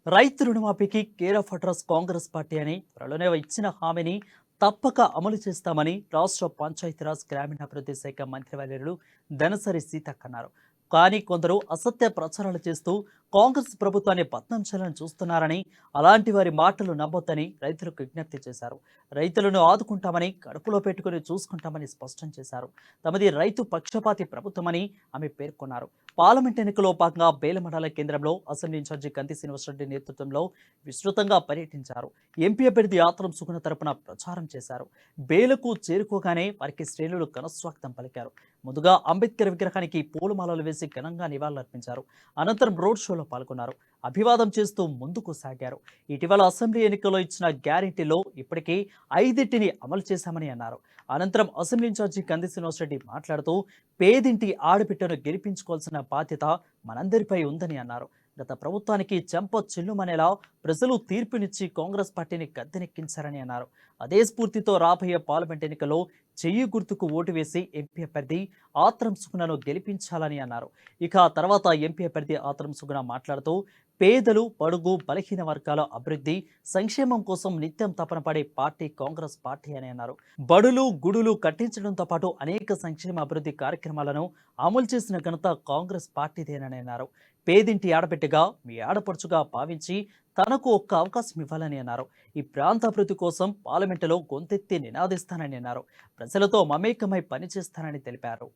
రైతు రుణమాఫీకి care of address Congress party అని త్వరలోనే ఇచ్చిన హామీని తప్పక అమలు చేస్తామని రాష్ట్ర పంచాయతీరాజ్ గ్రామీణాభివృద్ధి శాఖ మంత్రివర్యులు ధనసరి సీతక్క అన్నారు. కానీ కొందరు అసత్య ప్రచారాలు చేస్తూ కాంగ్రెస్ ప్రభుత్వాన్ని పతనం చేయాలని చూస్తున్నారని, అలాంటి వారి మాటలు నమ్మొద్దని రైతులకు విజ్ఞప్తి చేశారు. రైతులను ఆదుకుంటామని, కడుపులో పెట్టుకుని చూసుకుంటామని స్పష్టం చేశారు. తమది రైతు పక్షపాతి ప్రభుత్వమని ఆమె పేర్కొన్నారు. పార్లమెంట్ ఎన్నికల్లో భాగంగా బేల మండల కేంద్రంలో అసెంబ్లీ ఇన్ఛార్జి కంది శ్రీనివాసరెడ్డి నేతృత్వంలో విస్తృతంగా పర్యటించారు. ఎంపీ అభ్యర్థి ఆత్రం సుగుణ తరపున ప్రచారం చేశారు. బేలకు చేరుకోగానే వారికి శ్రేణులు ఘనస్వాగతం పలికారు. ముందుగా అంబేద్కర్ విగ్రహానికి పూలమాలలు వేసి ఘనంగా నివాళులర్పించారు. అనంతరం రోడ్ షోలో పాల్గొన్నారు. అభివాదం చేస్తూ ముందుకు సాగారు. ఇటీవల అసెంబ్లీ ఎన్నికల్లో ఇచ్చిన గ్యారెంటీలో ఇప్పటికీ 5 అమలు చేశామని అన్నారు. అనంతరం అసెంబ్లీ ఇన్ఛార్జి కంది శ్రీనివాసరెడ్డి మాట్లాడుతూ పేదింటి ఆడబిడ్డను గెలిపించుకోవాల్సిన బాధ్యత మనందరిపై ఉందని అన్నారు. గత ప్రభుత్వానికి చెంప చెల్లుమనేలా ప్రజలు తీర్పునిచ్చి కాంగ్రెస్ పార్టీని గద్దెనెక్కించారని అన్నారు. అదే స్ఫూర్తితో రాబోయే పార్లమెంట్ ఎన్నికల్లో చెయ్యి గుర్తుకు ఓటు వేసి ఎంపీ అభ్యర్థి ఆత్రం సుగుణను గెలిపించాలని అన్నారు. ఇక తర్వాత ఎంపీ అభ్యర్థి ఆత్రం సుగుణ మాట్లాడుతూ పేదలు, బడుగు, బలహీన వర్గాల అభివృద్ధి, సంక్షేమం కోసం నిత్యం తపన పడే పార్టీ కాంగ్రెస్ పార్టీ అని అన్నారు. బడులు, గుడులు కట్టించడంతో పాటు అనేక సంక్షేమ అభివృద్ధి కార్యక్రమాలను అమలు చేసిన ఘనత కాంగ్రెస్ పార్టీదేనని అన్నారు. పేదింటి ఆడబిడ్డగా, మీ ఆడపడుచుగా భావించి తనకు ఒక్క అవకాశం ఇవ్వాలని అన్నారు. ఈ ప్రాంత అభివృద్ధి కోసం పార్లమెంటులో గొంతెత్తి నినాదిస్తానని అన్నారు. ప్రజలతో మమేకమై పనిచేస్తానని తెలిపారు.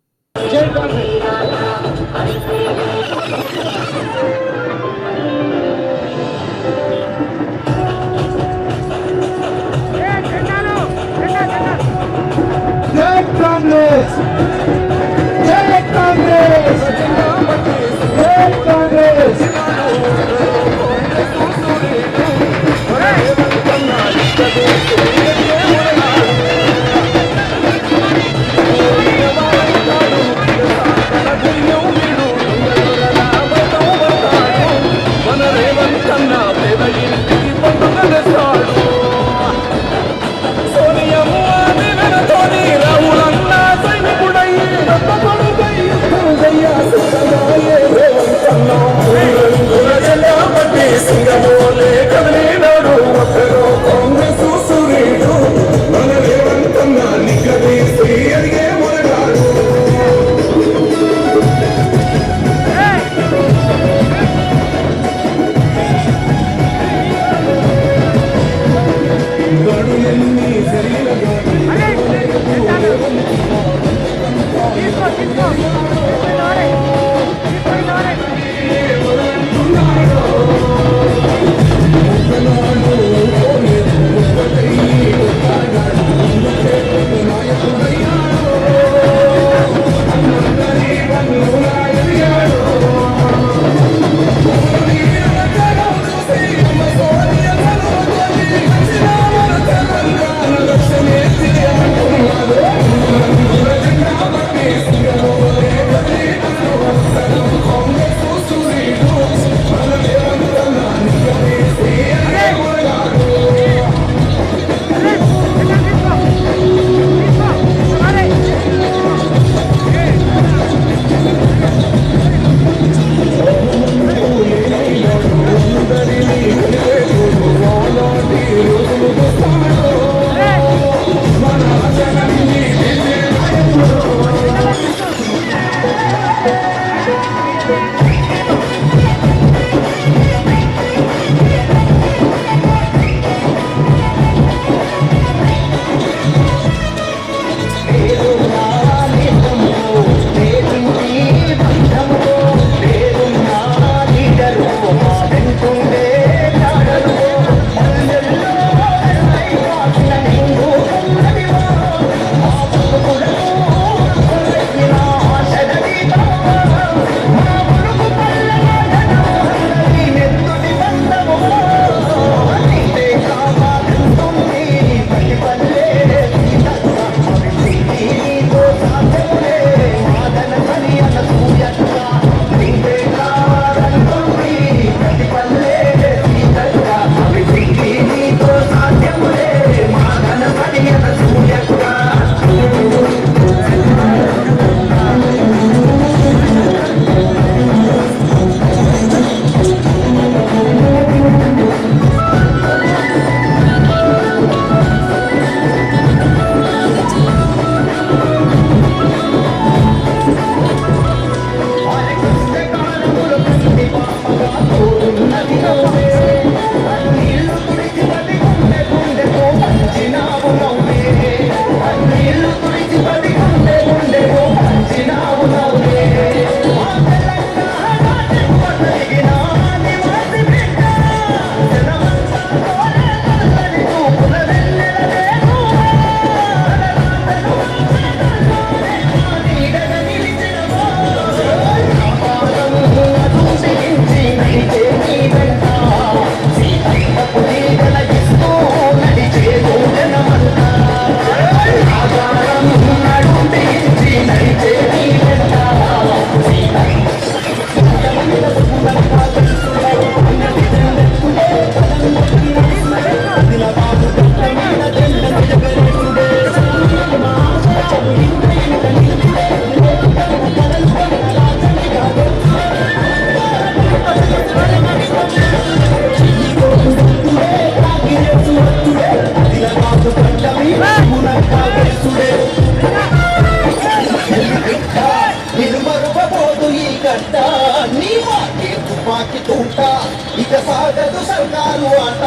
సాగదు సర్కారు ఆట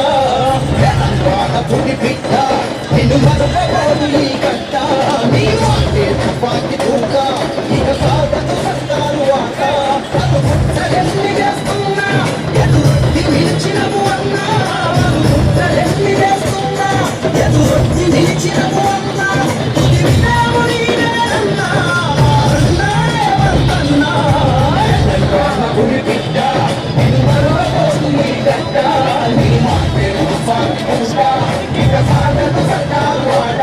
తెలంగాణ పులి బిడ్డ నిన్ను మరవబోదు ఈ గడ్డ నీ మాటే తుపాకి తూక ఇక సాగదు సర్కారు ఆట అటు ముట్టలెన్ని చేస్తున్నా ఎదురొట్టి నిలిచినవు అన్నా ముట్టలెన్ని చేస్తున్నా ఎదురొట్టి నిలిచినవు అన్నా తుది వినాము నీవేనన్నా అన్నా ఏమంటన్నా తెలంగాణ పులి బిడ్డ నిన్ను మరవబోదు ఈ గడ్డ నీ మాటే తుపాకి తూక ఇక సాగదు సర్కారు ఆట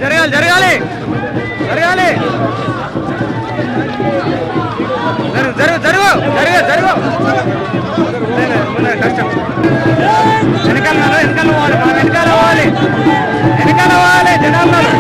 జరగాలి జరగాలి జరగాలి జరుగు జరుగు జరుగు జరుగు కష్టం వెనకాల వెనకాల పోవాలి మనం వెనకాల పోవాలి వెనకాల పోవాలి జనాలు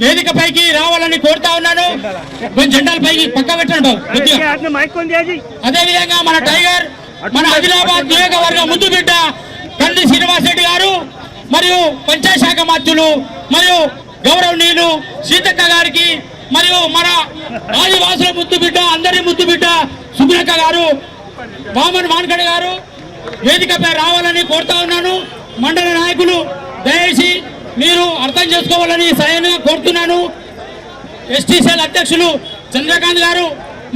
వేదికపైకి రావాలని కోరుతా ఉన్నాను. కొంచెం జెండాల పైకి పక్క పెట్టండి. అదే విధంగా మన టైగర్, మన ఆదిలాబాద్ నియోజకవర్గ ముద్దు బిడ్డ కంది శ్రీనివాస్ రెడ్డి గారు మరియు పంచాయత్ శాఖ మంత్రులు మరియు గౌరవనీయులు సీతక్క గారికి మరియు మన ఆదివాసుల ముద్దు బిడ్డ, అందరి ముద్దు బిడ్డ సుబ్రక్క గారు, వామన్ మాన్కడ్ గారు వేదికపై రావాలని కోరుతా ఉన్నాను. మండల నాయకులు దయచేసి మీరు అర్థం చేసుకోవాలని సహాయంగా కోరుతున్నాను. ఎస్టీసీఎల్ అధ్యక్షులు చంద్రకాంత్ గారు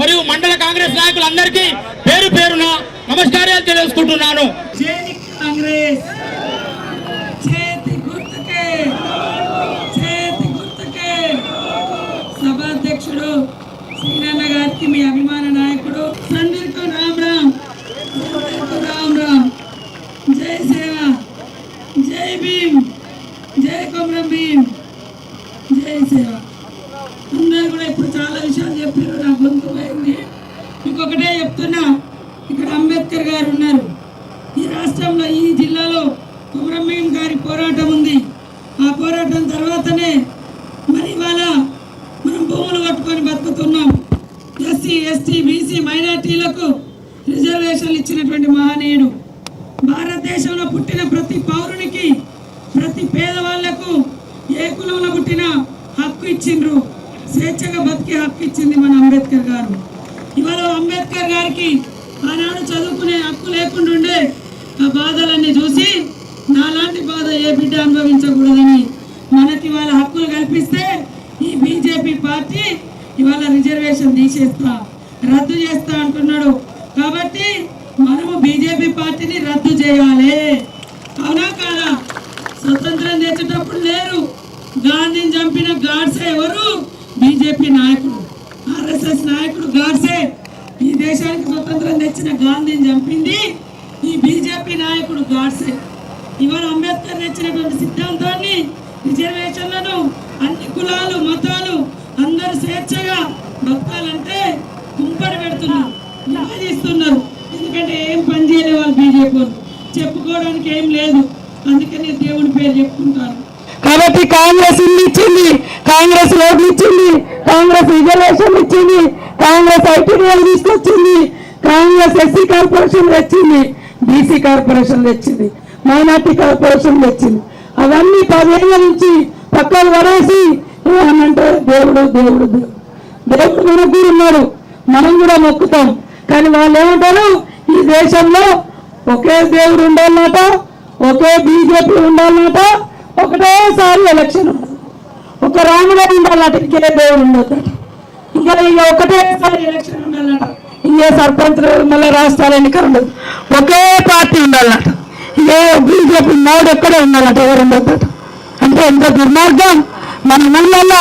మరియు మండల కాంగ్రెస్ నాయకులు అందరికీ పేరు పేరున నమస్కారాలు తెలియజేసుకుంటున్నాను. సభాధ్యక్షుడు శ్రీనన్న గారికి, మీ అభిమాన నాయకుడు సందర్కు రామ్ రామ్, రామ్ రామ్, జై సేవ, జై భీమ్, జై కొమరం భీమ్, జై సేవ. అందరూ కూడా ఇప్పుడు చాలా విషయాలు చెప్పారు, నా గొంతు పోయింది. ఇంకొకటే చెప్తున్నా, ఇక్కడ అంబేద్కర్ గారు ఉన్నారు. ఈ రాష్ట్రంలో, ఈ జిల్లాలో కొమరం భీమ్ గారి పోరాటం ఉంది. ఆ పోరాటం తర్వాతనే మరి ఇవాళ మనం భూములు కట్టుకొని బతుకుతున్నాం. ఎస్సీ, ఎస్టీ, బీసీ, మైనార్టీలకు రిజర్వేషన్లు ఇచ్చినటువంటి మహనీయుడు. భారతదేశంలో పుట్టిన ప్రతి పౌరునికి, ప్రతి పేదవాళ్లకు ఏ కులంలో పుట్టిన హక్కు ఇచ్చిండ్రు. స్వేచ్ఛగా బతికే హక్కు ఇచ్చింది మన అంబేద్కర్ గారు. ఇవాళ అంబేద్కర్ గారికి ఆనాడు చదువుకునే హక్కు లేకుండా ఉండే ఆ బాధలన్నీ చూసి నాలాంటి బాధ ఏ బిడ్డ అనుభవించకూడదని మనకి ఇవాళ హక్కులు కల్పిస్తే ఈ బీజేపీ పార్టీ ఇవాళ రిజర్వేషన్ తీసేస్తా, రద్దు చేస్తా అంటున్నాడు. కాబట్టి మనము బీజేపీ పార్టీని రద్దు చేయాలి. అవునా కాదా? స్వతంత్రం తెచ్చేటప్పుడు లేరు. గాంధీని చంపిన గాడ్సే ఎవరు? బీజేపీ నాయకుడు, ఆర్ఎస్ఎస్ నాయకుడు గాడ్సే. ఈ దేశానికి స్వతంత్రం తెచ్చిన గాంధీని చంపింది ఈ బీజేపీ నాయకుడు గాడ్సే. ఇవాళ అంబేద్కర్ తెచ్చినటువంటి సిద్ధాంతాన్ని, రిజర్వేషన్లను అన్ని కులాలు, మతాలు అందరూ స్వేచ్ఛగా బతకాలంటే కుంపడి పెడుతున్నారు, నిలదీస్తున్నారు. ఎందుకంటే ఏం పని చేయలే వాళ్ళు బీజేపీ వాళ్ళు, చెప్పుకోవడానికి ఏం లేదు. అందుకని దేవుడి పేరు చెప్పుకుంటారు. కాబట్టి కాంగ్రెస్ ఇల్లు ఇచ్చింది, కాంగ్రెస్ రోడ్లు ఇచ్చింది, కాంగ్రెస్ రిజర్వేషన్ ఇచ్చింది, కాంగ్రెస్ ఐటీడీఎల్ తీసుకొచ్చింది, కాంగ్రెస్ ఎస్సీ కార్పొరేషన్ తెచ్చింది, బీసీ కార్పొరేషన్ తెచ్చింది, మైనార్టీ కార్పొరేషన్ తెచ్చింది. అవన్నీ 10 ఏళ్ళ నుంచి పక్కన పడేసి ఏమనంటే దేవుడు దేవుడు దేవుడు దేవుడు మనకు కూడా ఉన్నాడు, మనం కూడా మొక్కుతాం. కానీ వాళ్ళు ఏమంటారు, ఈ దేశంలో ఒకే దేవుడు ఉండాలన్నట, ఒకే బీజేపీ ఉండాలన్నట, ఒకటేసారి ఎలక్షన్ ఉండదు, ఒక రాముడే ఉండాలట, ఇంకే దేవుడు ఉండదు, ఇంకా ఒకటేసారి ఎలక్షన్ ఉండాలట, ఇంకే సర్పంచ్ మళ్ళీ రాష్ట్రాల ఎన్నికలు ఉండదు, ఒకే పార్టీ ఉండాలట, ఏ బీజేపీ మోడీ ఎక్కడే ఉండాలట, ఎవరు ఉండొద్దట. అంటే ఎంత దుర్మార్గం. మన ఊళ్ళల్లో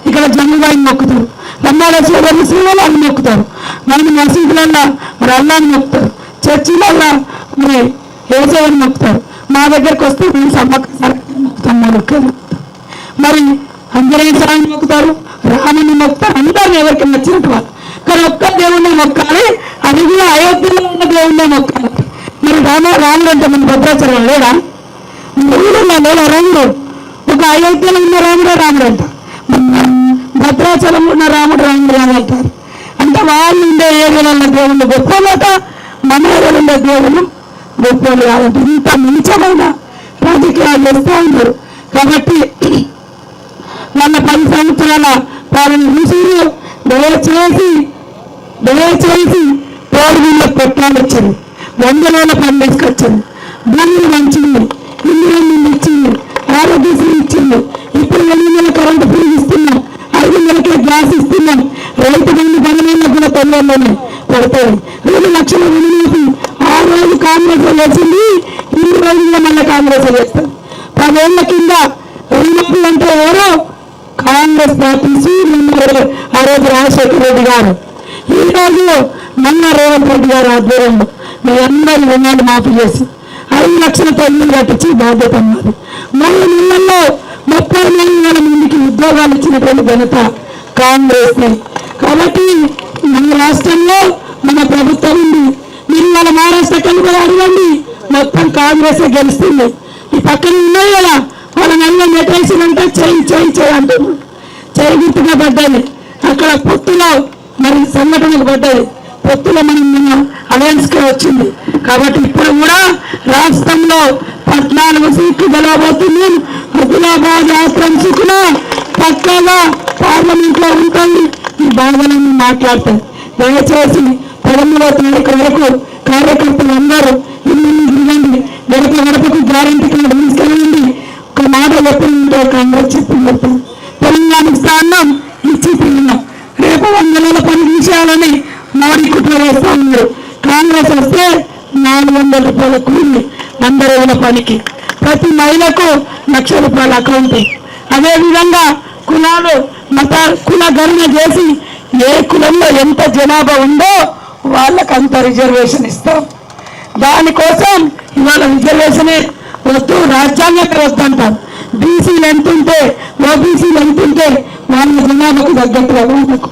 ఇక్కడ జమ్ముబాయిని మొక్కుతారు, రమ్మాలేశ్వర శ్రీవాళ్ళని మొక్కుతారు, మన మసీదులల్లో మరి అల్లాని మొక్కుతారు, చర్చిలల్లో మరి ఏసవని మొక్కుతారు. మా దగ్గరకు వస్తే మేము సమ్మక్క మొక్కుతాం, మరి ఆంజనేయ స్వామిని మొక్కుతారు, రాముని మొక్కుతారు, అందరిని ఎవరికి నచ్చినట్టు వాళ్ళు. కానీ ఒక్క దేవుణ్ణి మొక్కాలి, అది కూడా అయోధ్యలో ఉన్న దేవుణ్ణే మొక్కాలి. మరి రాముడు అంటే మన భద్రాచలం లేడా? ఊళ్ళో లేదా రాముడు? ఒక అయోధ్యలో ఉన్న రాముడే రాముడు అంట, భద్రాచలం ఉన్న రాముడు రాముడు అంటారు. అంటే వాళ్ళు ఉండే ఏరియాలో దేవుళ్ళు గొప్పలట, మన ఏరియాలో ఉండే దేవుళ్ళు గొప్పలు కాదంట. ఇంత మంచమైన రాజకీయాలు చేస్తూ ఉన్నారు. కాబట్టి మన 10 సంవత్సరాల పాలన చూసిరు. దయచేసి తోడుగుళ్ళ పెట్టాలు వచ్చింది, 100,000 పని తీసుకొచ్చింది, భూములు మంచింది, ఇల్లు ఇచ్చింది, ఆరోగ్యశ్రీ ఇచ్చింది, ఇప్పుడు 8,000 కరెంటు ఫ్రీ ఇస్తున్నాం, 5,000 గ్యాస్ ఇస్తున్నాం, రైతు బంధు 10,000 కూడా 9,000 పడతాయి, 2 లక్షల రుణమాఫీ. ఆ రోజు కాంగ్రెస్ వేసింది, ఈ రోజుల్లో మళ్ళీ కాంగ్రెస్ వేస్తాం. 10 ఏళ్ల కింద రుణమాఫీ అంటే ఎవరో కాంగ్రెస్ పార్టీ ఆ రోజు రాజశేఖర రెడ్డి గారు, ఈ రోజు మొన్న రేవంత్ రెడ్డి గారు ఆధ్వర్యంలో మీ అందరి రుణాలు మాఫీ చేసి 5 లక్షలతో ఇల్లు కట్టించి బాధ్యత అన్నది. 3 నెలల్లో 34,000 మందికి ఉద్యోగాలు ఇచ్చినటువంటి ఘనత కాంగ్రెస్. కాబట్టి మన రాష్ట్రంలో మన ప్రభుత్వం ఉంది. మీరు వాళ్ళ మహారాష్ట్రకి కూడా అడగండి, మొత్తం కాంగ్రెస్ గెలుస్తుంది. ఈ పక్కన ఉన్నాయి కదా వాళ్ళని అన్న నెట్టేసినంటే చేయి అంటున్నారు. చేయి గుర్తుగా పడ్డది అక్కడ పొత్తులో మరి సంఘటనకు పడ్డది. పొత్తులో మనం అలయన్స్ గా వచ్చింది కాబట్టి ఇప్పుడు కూడా రాష్ట్రంలో 14 సీట్లు గెలవబోతున్నాం. ఆదిలాబాద్ ఆక్రమించుకున్న పక్కగా పార్లమెంట్ లో ఉంటుంది. ఈ బాధలను మాట్లాడతాం. దయచేసి 13వ తారీఖు వరకు కార్యకర్తలు అందరూ ఇల్లు తిరగండి, గడపకు గ్యారంటీ కార్డు తీసుకెళ్ళండి. ఒక మాట చెప్పిందో కాంగ్రెస్ చెప్పింది, తెలంగాణ స్థానం ఇచ్చి తిన్నాం. రేపు 100 పని విషయాలని మోడీ కుట్ర వేస్తా ఉన్నారు. కాంగ్రెస్ వస్తే 400 రూపాయల కూలి 100 రోజుల పనికి, ప్రతి మహిళకు ₹1,00,000 అకౌంట్. అదేవిధంగా కులాలు కుల గణన చేసి ఏ కులంలో ఎంత జనాభా ఉందో వాళ్ళకు అంత రిజర్వేషన్ ఇస్తాం. దానికోసం ఇవాళ రిజర్వేషనే వద్దు, రాజ్యాంగమే వద్దంటాం. బీసీలు ఎంతుంటే ఓబీసీలు ఎంతుంటే వాళ్ళ జనాభాకు తగ్గట్టుగా వాళ్ళకు,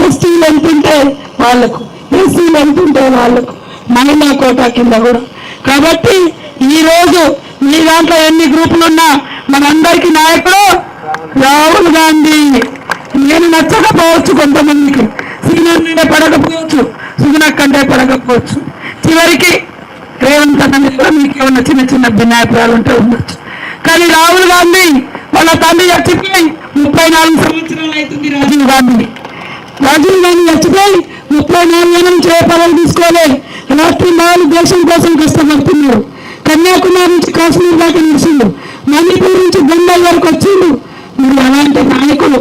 ఎస్టీలు ఎంతుంటే వాళ్ళకు, ఎస్సీలు ఎంతుంటే వాళ్ళకు, మహిళా కోటా కింద కూడా. కాబట్టి ఈరోజు మీ దాంట్లో ఎన్ని గ్రూపులు ఉన్నా మనందరికీ నాయకుడు రాహుల్ గాంధీ. నేను నచ్చకపోవచ్చు, కొంతమందికి సీనియర్ పడకపోవచ్చు, సుగుణక్ అంటే పడకపోవచ్చు, చివరికి రేవంత్ అన్న కూడా మీకు ఏమన్నా చిన్న భిన్నాభిప్రాయాలు ఉంటే ఉండొచ్చు. కానీ రాహుల్ గాంధీ వాళ్ళ తండ్రి చచ్చిపోయి 34 సంవత్సరాలు అవుతుంది. రాజీవ్ గాంధీ చచ్చిపోయి 34 ఏళ్ళ నుంచి ఏ పదవి తీసుకోలే. రాత్రి 4 దేశం కోసం కష్టపడుతున్నారు. కన్యాకుమారి నుంచి కాశ్మీర్ దాకా నిలిచిండు, మణిపూర్ నుంచి బొంబాయి వరకు వచ్చిండు. మీరు అలాంటి నాయకులు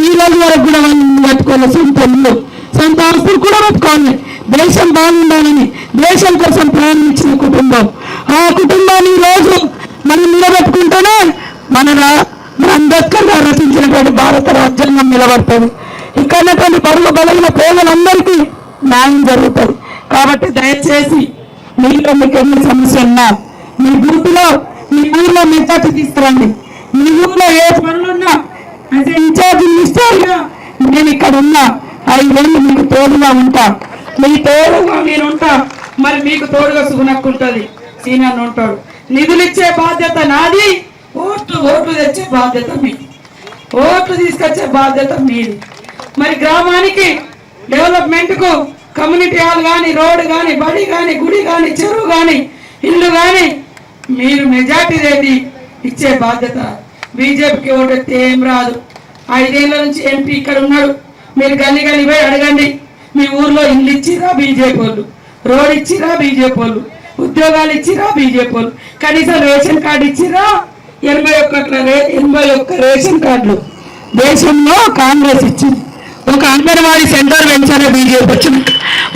ఈ రోజు వరకు కూడా వాళ్ళు పట్టుకోవాలి, సొంత ఇల్లు సొంత ఆస్తులు కూడా పట్టుకోవాలి. దేశం బాగుండాలని దేశం కోసం ప్రారంభించిన కుటుంబం. ఆ కుటుంబాన్ని రోజు మనం నిలబెట్టుకుంటేనే మన అంబేద్కర్ గారు రచించినటువంటి భారత రాజ్యాంగం నిలబడుతుంది. ఇక్కడ బరువు బలైన పేదలందరికీ న్యాయం జరుగుతుంది. కాబట్టి దయచేసి మీలో మీకు ఎన్ని సమస్య ఉన్నా మీ బూత్లో మీ ఊర్లో మెజార్టీ తీసుకురండి. మీ ఊర్లో ఏ పనులున్నా అదే ఇన్ఛార్జి ఇస్తారుగా నేను ఇక్కడ ఉన్నా 5 ఏళ్ళు మీకు తోడుగా ఉంటా. మీ తోడుగా నేను ఉంటా, మరి మీకు తోడుగా సుగుణక్కు ఉంటుంది, సీనియర్ ఉంటాడు. నిధులు ఇచ్చే బాధ్యత నాది, ఓట్లు తెచ్చే బాధ్యత మీది, ఓట్లు తీసుకొచ్చే బాధ్యత మీది. మరి గ్రామానికి డెవలప్మెంట్ కు కమ్యూనిటీ హాల్ కానీ, రోడ్డు కానీ, బడి కానీ, గుడి కానీ, చెరువు కానీ, ఇల్లు కానీ మీరు మెజార్టీ రేటి ఇచ్చే బాధ్యత. బీజేపీకి ఓటెత్తే ఏం రాదు. 5 ఏళ్ల నుంచి ఎంపీ ఇక్కడ ఉన్నాడు. మీరు గల్లి పోయి అడగండి, మీ ఊర్లో ఇల్లు ఇచ్చిరా బీజేపీ వాళ్ళు, రోడ్ ఇచ్చిరా బీజేపీ వాళ్ళు, ఉద్యోగాలు ఇచ్చిరా బీజేపీ వాళ్ళు, కనీసం రేషన్ కార్డు ఇచ్చిరా? 81 రేషన్ కార్డులు దేశంలో కాంగ్రెస్ ఇచ్చింది. ఒక అంగన్వాడీ సెంటర్ పెంచారే బీజేపీ వచ్చింది,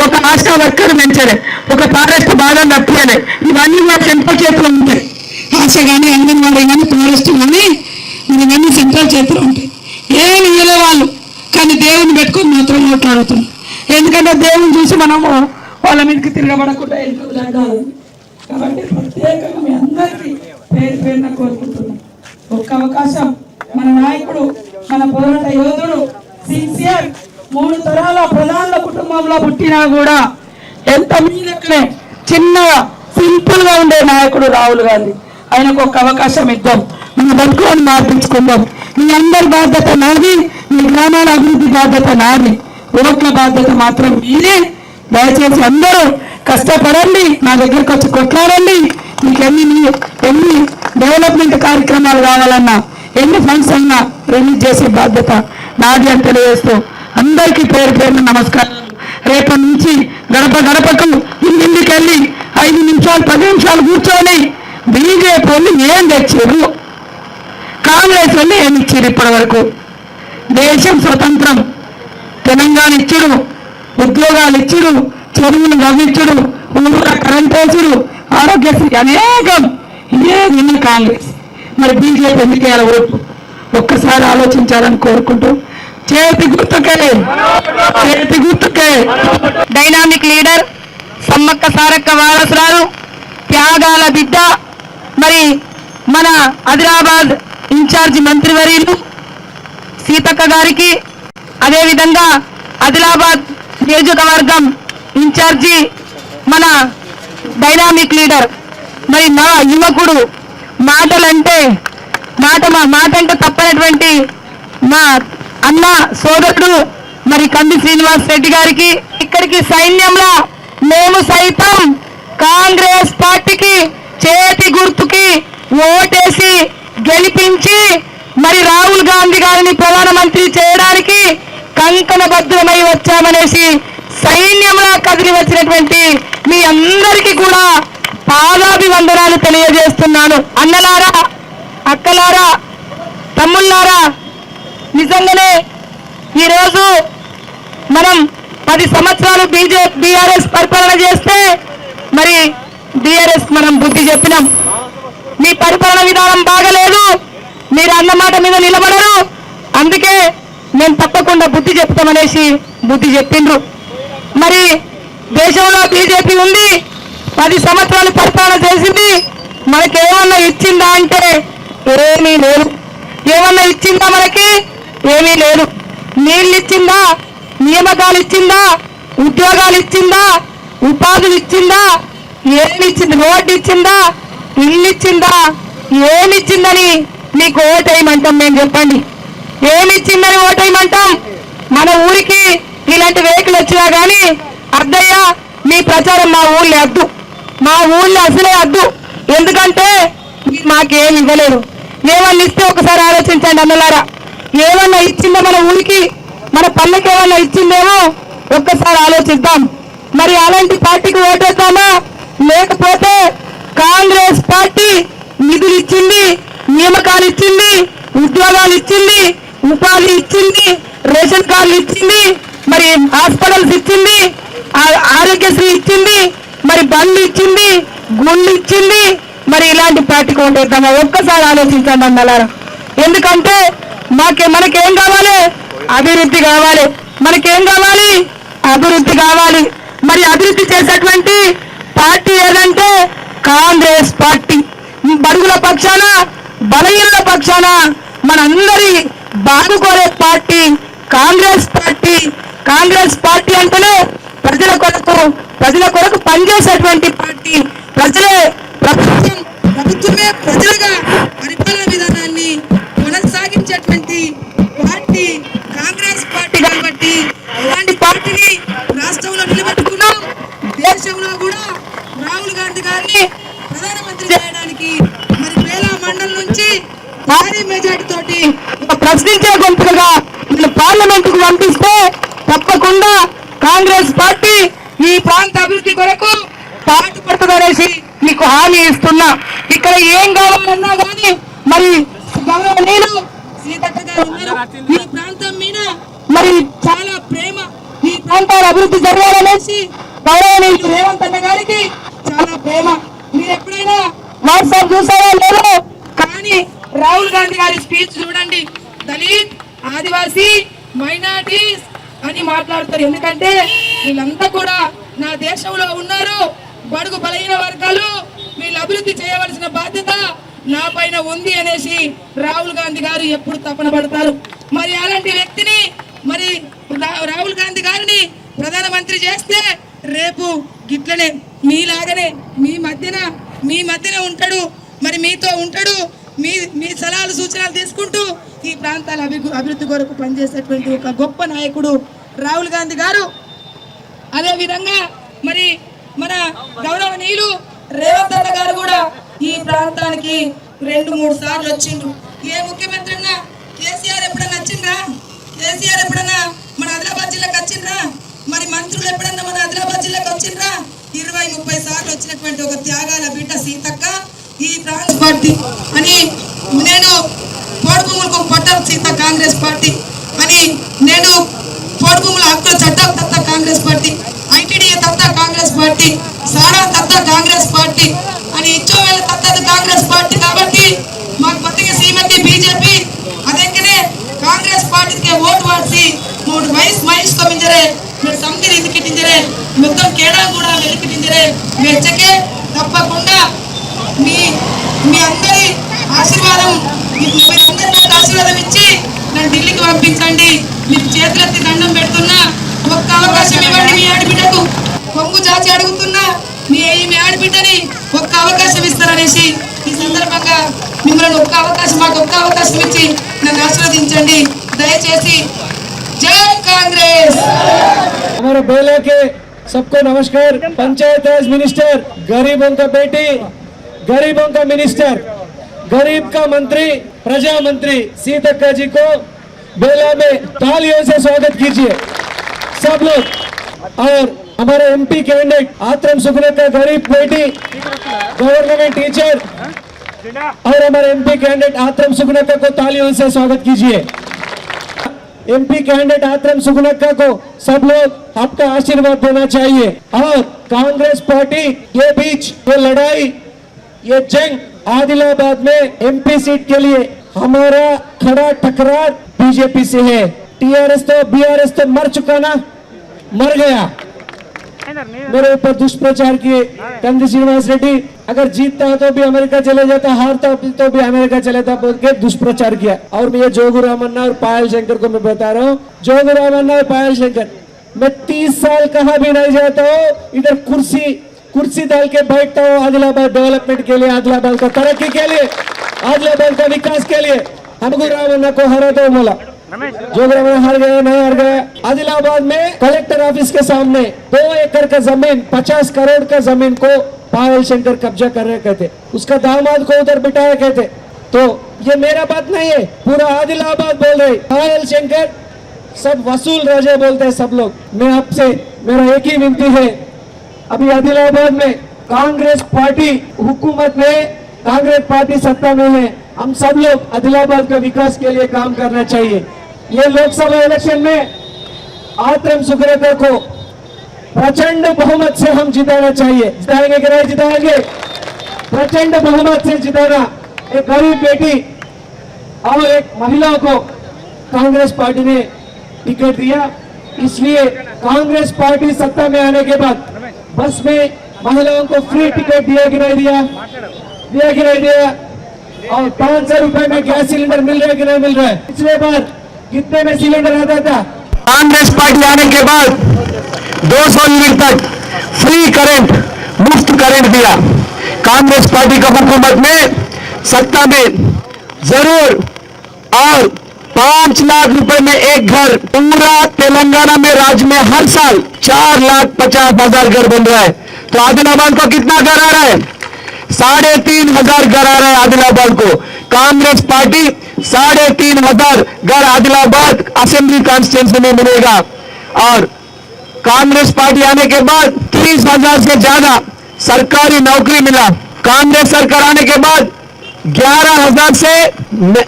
ఒక ఆశా వర్కర్ పెంచారే, ఒక ఫారెస్ట్ భాగం తప్పియాలి. ఇవన్నీ మా సెంట్రల్ చేతిలో ఉంటాయి. ఆశ కానీ, అంగన్వాడీ కానీ, ఫారెస్ట్ కానీ ఇవన్నీ సెంట్రల్ చేతిలో ఉంటాయి. ఏమి ఇవ్వలే వాళ్ళు, కానీ దేవుని పెట్టుకొని మాత్రం మాట్లాడుతున్నాం. ఎందుకంటే దేవుని చూసి మనము వాళ్ళ మీదకి తిరగబడకుండా వెళ్ళాలి. కాబట్టి ప్రత్యేకంగా మీ అందరికీ పేరున కోరుకుంటున్నాం. ఒక్క అవకాశం మన నాయకుడు, మన పోరాట యోధుడు, సిన్సియర్ 3 తరాల ప్రధానుల కుటుంబంలో పుట్టినా కూడా ఎంత మీదనే చిన్నగా సింపుల్ గా ఉండే నాయకుడు రాహుల్ గాంధీ. ఆయనకు ఒక అవకాశం ఇద్దాం, మన బతుకులను మార్పించుకుందాం. మీ అందరి బాధ్యత నాది, మీ గ్రామాల అభివృద్ధి బాధ్యత నాది, ఓట్ల బాధ్యత మాత్రం మీదే. దయచేసి అందరూ కష్టపడండి, నా దగ్గరకు వచ్చి కొట్లాడండి. మీకు ఎన్ని డెవలప్మెంట్ కార్యక్రమాలు కావాలన్నా, ఎన్ని ఫండ్స్ అయినా రిలీజ్ చేసే బాధ్యత నాది అని తెలియజేస్తూ అందరికీ పేరున నమస్కారాలు. రేపటి నుంచి గడపకు ఇంటికి వెళ్ళి 5 నిమిషాలు 10 నిమిషాలు కూర్చొని బీజేపీ వాళ్ళు ఏం తెచ్చారు, కాంగ్రెస్ వాళ్ళు ఏమి ఇచ్చారు? ఇప్పటి వరకు దేశం స్వతంత్రం, తెలంగాణ ఇచ్చుడు, ఉద్యోగాలు ఇచ్చుడు, చెరువులు నవ్వించుడు, ఊళ్ళ కరెంట్ వేసుడు, ఆరోగ్యశ్రీ అనేకం ఇదే కాంగ్రెస్. మరి బీజేపీ ఎందుకు వేయాలి ఓట్లు? ఒక్కసారి ఆలోచించాలని కోరుకుంటూ చేతి గుర్తుకే డైనామిక్ లీడర్, సమ్మక్క సారక్క వారసురాలు, త్యాగాల బిడ్డ, మరి మన ఆదిలాబాద్ ఇన్ఛార్జి మంత్రివర్యులు సీతక్క గారికి, అదేవిధంగా ఆదిలాబాద్ నియోజకవర్గం ఇన్ఛార్జి మన డైనామిక్ లీడర్, మరి మా యువకుడు, మాట అంటే తప్పనటువంటి మా అన్న సోదరుడు మరి కంది శ్రీనివాస్ రెడ్డి గారికి, ఇక్కడికి సైన్యంలో మేము సైతం కాంగ్రెస్ పార్టీకి చేతి గుర్తుకి ఓటేసి గెలిపించి మరి రాహుల్ గాంధీ గారిని ప్రధానమంత్రి చేయడానికి కంకణబద్ధమై వచ్చామనేసి సైన్యంలో కదిలి వచ్చినటువంటి మీ అందరికీ కూడా పాదాభివందనాలు తెలియజేస్తున్నాను. అన్నలారా, అక్కలారా, తమ్ముళ్ళారా, నిజంగానే ఈరోజు మనం 10 సంవత్సరాలు బీఆర్ఎస్ పరిపాలన చేస్తే మరి బీఆర్ఎస్ మనం బుద్ధి చెప్పినాం. మీ పరిపాలన విధానం బాగలేదు, మీరు అన్నమాట మీద నిలబడరు, అందుకే మేము తప్పకుండా బుద్ధి చెప్తామనేసి బుద్ధి చెప్పిండ్రు. మరి దేశంలో బీజేపీ ఉంది, 10 సంవత్సరాలు పరిపాలన చేసింది, మనకేమన్నా ఇచ్చిందా అంటే ఏమీ లేదు. ఏమన్నా ఇచ్చిందా మనకి? ఏమీ లేదు. నీళ్ళు ఇచ్చిందా? నియామకాలు ఇచ్చిందా? ఉద్యోగాలు ఇచ్చిందా? ఉపాధులు ఇచ్చిందా? ఏమి ఇచ్చింది? రోడ్డు ఇచ్చిందా? ఇల్లు ఇచ్చిందా? ఏమి ఇచ్చిందని మీకు ఓటేయమంటాం మేము? చెప్పండి, ఏమి ఇచ్చిందని ఓటేయమంటాం? మన ఊరికి ఇలాంటి వెహికల్ వచ్చినా కానీ అద్దయ్యా మీ ప్రచారం మా ఊళ్ళో అద్దు, మా ఊళ్ళో అసలే అద్దు, ఎందుకంటే మాకేమి ఇవ్వలేదు. ఏమన్నా ఇస్తే ఒకసారి ఆలోచించండి అన్నలారా. ఏమన్నా ఇచ్చిందో మన ఊరికి, మన పల్లెకి ఏమన్నా ఇచ్చిందేమో ఒక్కసారి ఆలోచిద్దాం. మరి అలాంటి పార్టీకి ఓటేద్దామా? లేకపోతే కాంగ్రెస్ పార్టీ నిధులు ఇచ్చింది, నియామకాలు ఇచ్చింది, ఉద్యోగాలు ఇచ్చింది, ఉపాధి ఇచ్చింది, రేషన్ కార్డులు ఇచ్చింది, మరి హాస్పిటల్స్ ఇచ్చింది, ఆరోగ్యశ్రీ ఇచ్చింది, మరి బండ్లు ఇచ్చింది, గుళ్ళు ఇచ్చింది, మరి ఇలాంటి పార్టీకి ఓటేద్దామా? ఒక్కసారి ఆలోచించండి అన్నలారా. ఎందుకంటే మనకేం కావాలి? అభివృద్ధి కావాలి. మనకేం కావాలి? అభివృద్ధి కావాలి. మరి అభివృద్ధి చేసేటువంటి పార్టీ ఏదంటే కాంగ్రెస్ పార్టీ. బడుగుల పక్షాన, బలహీనుల పక్షాన మనందరి బాగు కోరే party Congress party. Congress party అంటేనే ప్రజల కొరకు పనిచేసేటువంటి పార్టీ. ప్రభుత్వమే ప్రజలుగా పరిపాలన విధానాన్ని కొనసాగించేటువంటి పార్టీ కాంగ్రెస్ పార్టీ. కాబట్టి అలాంటి పార్టీని రాష్ట్రంలో నిలబెట్టుకున్నాం. దేశంలో కూడా రాహుల్ గాంధీ గారిని ప్రధానమంత్రి చేయడానికి మరి వేల మండలం నుంచి భారీ మెజార్టీ తోటి ప్రశ్నించే గొంతులుగా పార్లమెంట్ కు పంపిస్తే తప్పకుండా కాంగ్రెస్ పార్టీ ఈ ప్రాంత అభివృద్ధి కొరకు పాటుపడుతుందనేసి మీకు హామీ ఇస్తున్నా. ఇక్కడ ఏం కావాలన్నా కానీ మరి గౌరవనీయులు సీతక్క గారు ఉన్నారు. ఈ ప్రాంతం మీద మరి చాలా ప్రేమ, ఈ ప్రాంతాల అభివృద్ధి జరగాలనేసి గౌరవనీయులు రేవంత్ అన్న గారికి చాలా ప్రేమ. మీరు ఎప్పుడైనా వాట్సాప్ చూసారా లేదో కానీ రాహుల్ గాంధీ గారి స్పీచ్ చూడండి. దళిత్, ఆదివాసీ, మైనారిటీస్ అని మాట్లాడతారు. ఎందుకంటే వీళ్ళంతా కూడా నా దేశంలో ఉన్నారు, బడుగు బలహీన వర్గాలు, వీళ్ళు అభివృద్ధి చేయవలసిన బాధ్యత నా పైన ఉంది అనేసి రాహుల్ గాంధీ గారు ఎప్పుడు తపన పడతారు. మరి అలాంటి వ్యక్తిని మరి రాహుల్ గాంధీ గారిని ప్రధానమంత్రి చేస్తే రేపు గిట్లనే మీలాగనే మీ మధ్యన ఉంటాడు, మరి మీతో ఉంటాడు, మీ సలహాలు సూచనలు తీసుకుంటూ ఈ ప్రాంతాల అభివృద్ధి కొరకు పనిచేసేటువంటి ఒక గొప్ప నాయకుడు రాహుల్ గాంధీ గారు. అదే విధంగా మరి మన గౌరవనీయులు రేవంత్ అన్న గారు కూడా ఈ ప్రాంతానికి 2-3 సార్లు వచ్చిండ్రు. ఏ ముఖ్యమంత్రి అన్నా కేసీఆర్ ఎప్పుడన్నా వచ్చిండ్రా? కేసీఆర్ ఎప్పుడన్నా మన ఆదిలాబాద్ జిల్లాకు వచ్చిండ్రా? మరి మంత్రులు ఎప్పుడన్నా మన ఆదిలాబాద్ జిల్లాకు వచ్చిండ్రా? 20-30 సార్లు వచ్చినటువంటి ఒక త్యాగాల బిడ్డ సీతక్క ఈ ప్రాంత పార్టీ అని నేను పోడుభూములకు పట్టాల సీత కాంగ్రెస్ పార్టీ అని నేను పోడుభూముల హక్కుల చట్టం తత్త కాంగ్రెస్ పార్టీ, ఐటీడీఏ తత్త కాంగ్రెస్ పార్టీ, సారా తత్త కాంగ్రెస్ పార్టీ అని ఇచ్చోవేళ తత్తది కాంగ్రెస్ పార్టీ. కాబట్టి మాకు కొత్తగా సీమకి బీజేపీ ಅದಕ್ಕೆ ಕಾಂಗ್ರೆಸ್ ಪಾರ್ಟಿಗೆ ಓಟ್ ಮಾಡಿಸಿ ಮೂರು ಮೈಸ್ ಕಮ್ಮಿಂಜರೆ మీరు సమితిని ఎన్నికించరే మొత్తం కేడా కూడా వెలికించరే మెచ్చకే తప్పకుండా మీ అందరి ఆశీర్వాదం మీరందరికీ ఆశీర్వాదం ఇచ్చి నన్ను ఢిల్లీకి పంపించండి. మీకు చేతులెత్తి దండం పెడుతున్నా. ఒక్క అవకాశం ఇవ్వండి మీ ఆడబిడ్డకు, కొంగు చాచి అడుగుతున్నా మీ ఆడబిడ్డని ఒక్క అవకాశం ఇస్తారనేసి ఈ సందర్భంగా మిమ్మల్ని మాకు ఒక్క అవకాశం ఇచ్చి నన్ను ఆశీర్వదించండి దయచేసి। జై కాంగ్రెస్। हमारे बेला के सबको नमस्कार। पंचायत राज मिनिस्टर, गरीबों का बेटी, गरीबों का मिनिस्टर, गरीब का मंत्री, प्रजा मंत्री सीतक्का जी को बेला में तालियों से स्वागत कीजिए सब लोग। और हमारे एमपी कैंडिडेट आत्रम सुखने का गरीब बेटी, गवर्नमेंट टीचर और हमारे एमपी कैंडिडेट आत्रम सुखनक्का को तालियों से स्वागत कीजिए। एमपी कैंडिडेट आत्रम सुखनक्का को सब लोग आपका आशीर्वाद देना चाहिए। और कांग्रेस पार्टी के बीच ये लड़ाई, ये जंग आदिलाबाद में एमपी सीट के लिए हमारा खड़ा टकरार बीजेपी से है। टीआरएस तो बीआरएस तो मर चुका ना, मर गया। मेरे ऊपर दुष्प्रचार किए कंदी श्रीनिवास रेड्डी, अगर जीतता तो भी अमेरिका चले जाता, हारता तो भी अमेरिका चले जाता बोल के दुष्प्रचार किया। और मैं जोगू रामन्ना और पायल शंकर को मैं बता रहा हूँ, जोगू रामन्ना और पायल शंकर, मैं 30 साल कहाँ भी नहीं जाता हूँ, इधर कुर्सी डाल के बैठता हूँ आदिलाबाद डेवलपमेंट के लिए, आदिलाबाद का तरक्की के लिए, आदिलाबाद का विकास के लिए। हमको रामन्ना को हरा दो बोला, जोगराम हार गया, नहीं हार गया। आदिलाबाद में कलेक्टर ऑफिस के सामने 2 एकड़ का जमीन, 50 करोड़ का जमीन को पायल शंकर कब्जा कर रहे कहते, उसका दामाद को उधर बिठाया कहते। तो ये मेरा बात नहीं है, पूरा आदिलाबाद बोल रहे पायल शंकर, सब वसूल राजा बोलते हैं सब लोग। मैं आपसे मेरा एक ही विनती है, अभी आदिलाबाद में कांग्रेस पार्टी हुकूमत में, कांग्रेस पार्टी सत्ता में है, हम सब लोग आदिलाबाद का विकास के लिए काम करना चाहिए। ये लोकसभा इलेक्शन में आत्रम सुखनक्का को प्रचंड बहुमत से हम जिताना चाहिए। जिताएंगे कि नहीं जिताएंगे? प्रचंड बहुमत से जिताना। एक गरीब बेटी और एक महिला को कांग्रेस पार्टी ने टिकट दिया, इसलिए कांग्रेस पार्टी सत्ता में आने के बाद बस में महिलाओं को फ्री टिकट दिया कि नहीं दिया? दिया कि नहीं दिया? और 500 रुपए में गैस सिलेंडर मिल रहा है कि नहीं मिल रहा है? पिछले बार कितने में सिलेंडर आता था? कांग्रेस पार्टी आने के बाद 200 यूनिट तक फ्री करंट, मुफ्त करंट दिया। कांग्रेस पार्टी का हुकूमत में सत्ता में जरूर। और 5 लाख रुपए में एक घर, पूरा तेलंगाना में राज्य में हर साल 4,50,000 घर बन रहा है। तो आदिलाबाद को कितना घर आ रहा है? 3,500 घर आ रहा है आदिलाबाद को। कांग्रेस पार्टी 3,500 घर आदिलाबाद असेंबली कॉन्स्टिट्यूंसी में मिलेगा। और कांग्रेस पार्टी आने के बाद 30,000 से ज्यादा सरकारी नौकरी मिला। कांग्रेस सरकार आने के बाद 11,000 से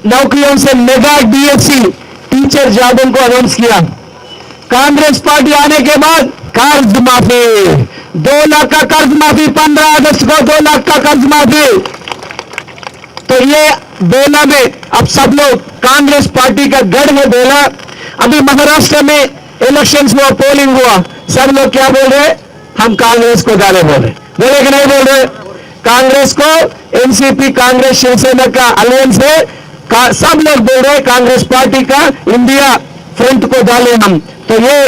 नौकरियों से मेगा डीएससी टीचर जॉबों को अनाउंस किया। कांग्रेस पार्टी आने के बाद कर्ज माफी, 2 लाख का कर्ज माफी, 15 अगस्त को 2 लाख का कर्ज माफी। तो ये बेला में अब सब लोग कांग्रेस पार्टी का गढ़ है बेला। अभी महाराष्ट्र में इलेक्शंस हुआ, पोलिंग हुआ, सब लोग क्या बोल रहे? हम कांग्रेस को गाले बोल रहे, बोले कि नहीं बोल रहे? कांग्रेस को एनसीपी, कांग्रेस शिवसेना का अलायंस है, सब लोग बोल रहे कांग्रेस पार्टी का इंडिया फ्रंट को डाले हम। तो ये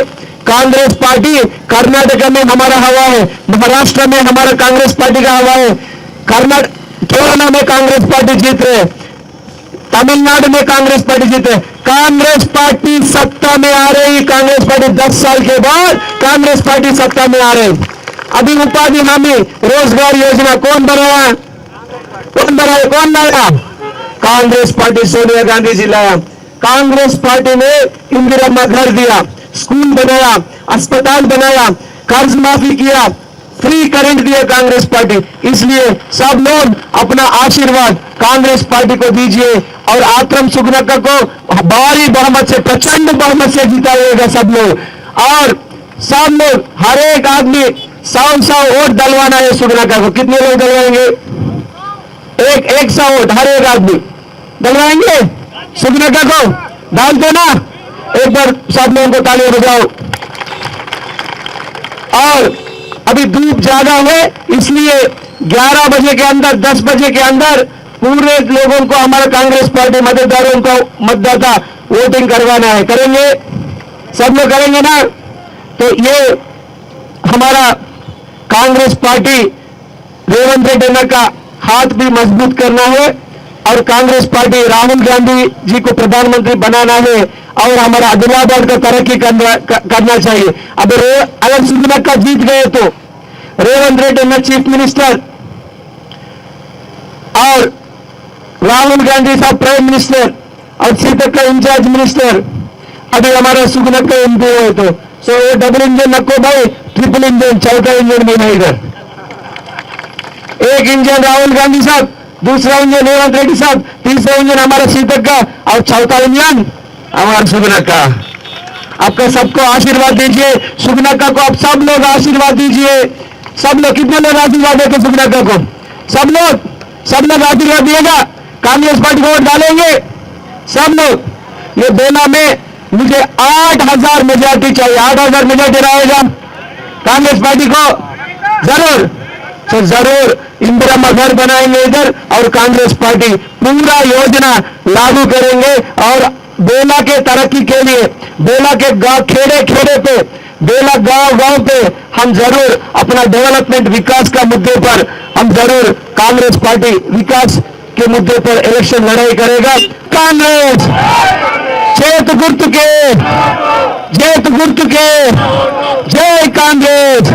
कांग्रेस पार्टी कर्नाटक में हमारा हवा है, महाराष्ट्र में हमारा कांग्रेस पार्टी का हवा है, केरला में कांग्रेस पार्टी जीत रहे, तमिलनाडु में कांग्रेस पार्टी जीत रहे। कांग्रेस पार्टी सत्ता में आ रही, कांग्रेस पार्टी 10 साल के बाद कांग्रेस पार्टी सत्ता में आ रही। अभी उपाधि हामी रोजगार योजना कौन बनाया? कौन लाया? कांग्रेस पार्टी, सोनिया गांधी जी लाया। कांग्रेस पार्टी ने इंदिरा घर दिया, स्कूल बनाया, अस्पताल बनाया, कर्ज माफी किया, फ्री करंट दिया कांग्रेस पार्टी। इसलिए सब लोग अपना आशीर्वाद कांग्रेस पार्टी को दीजिए और आत्रम सुखनक्का को भारी बहुमत से, प्रचंड बहुमत से जिताइएगा सब लोग। और सब लोग, हर एक आदमी 100 वोट डलवाना है सुखनक्का को। कितने लोग डलवाएंगे? 100 वोट हर एक आदमी डलवाएंगे सुखनक्का को। डालते ना? एक बार सब लोगों को तालियां बजाओ। और अभी धूप ज्यादा है, इसलिए 11 बजे के अंदर, 10 बजे के अंदर पूरे लोगों को, हमारा कांग्रेस पार्टी मतदारों को, मतदाता वोटिंग करवाना है। करेंगे? सब लोग करेंगे ना? तो ये हमारा कांग्रेस पार्टी रेवंत रेड्डी का हाथ भी मजबूत करना है और कांग्रेस पार्टी राहुल गांधी जी को प्रधानमंत्री बनाना है और हमारा आदिलाबाद का तरक्की करना चाहिए। अब अगर सुगनक्का जीत गए तो रेवंत रेड्डी चीफ मिनिस्टर और राहुल गांधी साहब प्राइम मिनिस्टर और सीतक्का इंचार्ज मिनिस्टर, अभी हमारा सुगनक्का एमपी हुए तो सो ये डबल इंजन नको भाई, ट्रिपल इंजन, चौथा इंजन भी नहीं इधर। एक इंजन राहुल गांधी साहब, दूसरा इंजन रेवंत रेड्डी साहब, तीसरा इंजन हमारा सीतक्का और चौथा इंजन हमारा सुगनक्का। आपका सबको आशीर्वाद दीजिए, सुगनक्का को आप सब लोग आशीर्वाद दीजिए। सब लोग, कितने लोग आशीर्वाद देते सुगनक्का को? सब लोग आशीर्वाद दिएगा, कांग्रेस पार्टी को वोट डालेंगे सब लोग। ये बेला में मुझे 8000 मेजॉरिटी चाहिए, 8000 मेजॉरिटी रहेगा कांग्रेस पार्टी को जरूर, तो जरूर इंदिरा घर बनाएंगे इधर और कांग्रेस पार्टी पूरा योजना लागू करेंगे। और बेला के तरक्की के लिए, बेला के गांव खेड़े खेड़े पे, बेला गांव गांव पे हम जरूर अपना डेवलपमेंट विकास का मुद्दे पर हम जरूर कांग्रेस पार्टी विकास के मुद्दे पर इलेक्शन लड़ाई करेगा। कांग्रेस చేతు గుర్తుకే, జై కాంగ్రెస్।